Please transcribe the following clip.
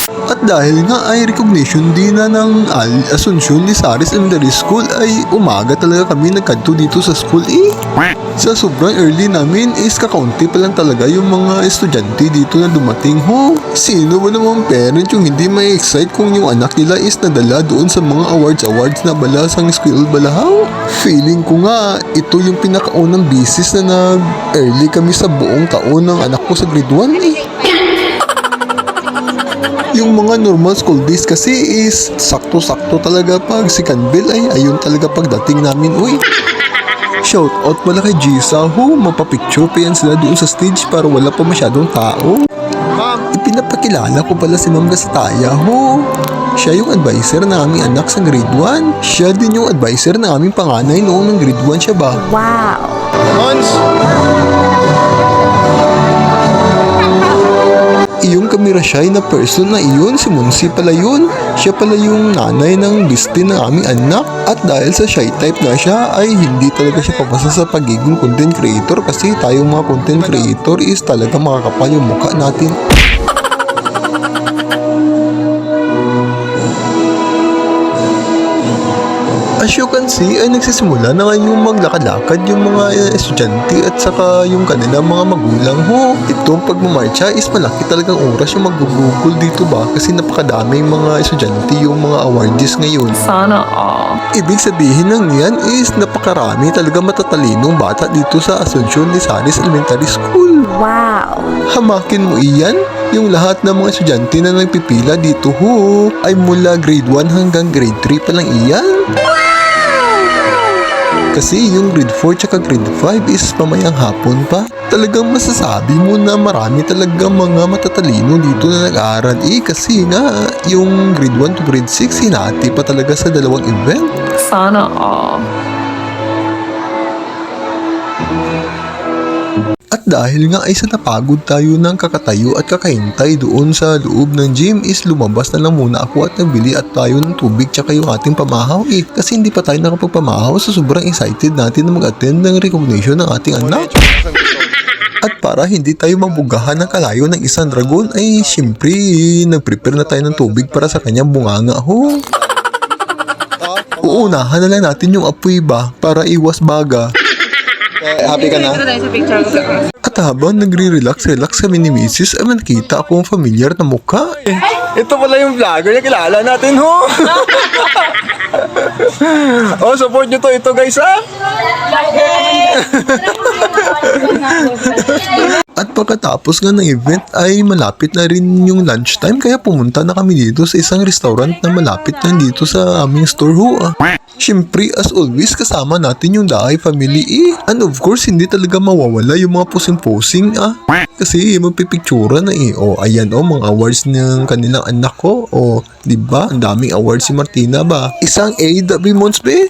At dahil nga ay recognition din na ng Asuncion Lizares Elementary School ay umaga talaga kami nagkanto dito sa school Sa sobrang early namin is kakaunti pa lang talaga yung mga estudyante dito na dumating Sino ba namang parent yung hindi may excite kung yung anak nila is nadala doon sa mga awards na balasang school balahaw? Feeling ko nga ito yung pinakaunang bisis na nag-early kami sa buong taon ng anak ko sa grade 1 Yung mga normal school days kasi is sakto-sakto talaga pag second bell ay ayun talaga pagdating namin Shout out pala kay Gisa mapapicture pa yan sila doon sa stage para wala pa masyadong tao. Ipinapakilala ko pala si Ma'am Gastaya Siya yung advisor na aming anak sa grade 1. Siya din yung advisor na aming panganay noong ng grade 1 siya ba? Wow! Hans! Yung kamera shy na person na iyon, si Monsi pala yun. Siya pala yung nanay ng biste ng aming anak. At dahil sa shy type na siya, ay hindi talaga siya papasa sa pagiging content creator kasi tayong mga content creator is talaga makakapal yung mukha natin. As you can see ay nagsisimula na ngayong maglakad-lakad yung mga estudyante at saka yung kanilang mga magulang Itong pagmamarcha is malaki talagang oras yung mag-google dito ba kasi napakadaming mga estudyante yung mga awardees ngayon. Sana all. Ibig sabihin ng yan is napakarami talaga matatalinong bata dito sa Asuncion Lizares Elementary School. Wow! Hamakin mo iyan, yung lahat ng mga estudyante na nagpipila dito ay mula grade 1 hanggang grade 3 pa lang iyan. Kasi yung grade 4 tsaka grade 5 is mamayang hapon pa. Talagang masasabi mo na marami talagang mga matatalino dito na nag-aaral kasi nga yung grade 1 to grade 6 hinati pa talaga sa dalawang event. Sana all. At dahil nga ay sa napagod tayo ng kakatayo at kakahintay doon sa loob ng gym is lumabas na lang muna ako at nagbili at tayo ng tubig tsaka yung ating pamahaw kasi hindi pa tayo nakapagpamahaw so sobrang excited natin na mag-attend ng recognition ng ating anak. At para hindi tayo mabugahan ng kalayo ng isang dragon ay syempre nag-prepare na tayo ng tubig para sa kanyang bunganga Uunahan na lang natin yung apoy ba para iwas baga. Happy ka na? At habang nagre-relax kami ni Mrs. ay nakita akong familiar na mukha. Ito pala yung vlogger na kilala natin support nyo to. Ito guys At pagkatapos nga ng event ay malapit na rin yung lunchtime kaya pumunta na kami dito sa isang restaurant na malapit na dito sa aming store Siyempre, as always, kasama natin yung Daay family And of course, hindi talaga mawawala yung mga posing-posing Kasi magpipictura na ayan mga awards ng kanilang anak ko. Diba? Ang daming awards si Martina ba? Isang A, W Mons be?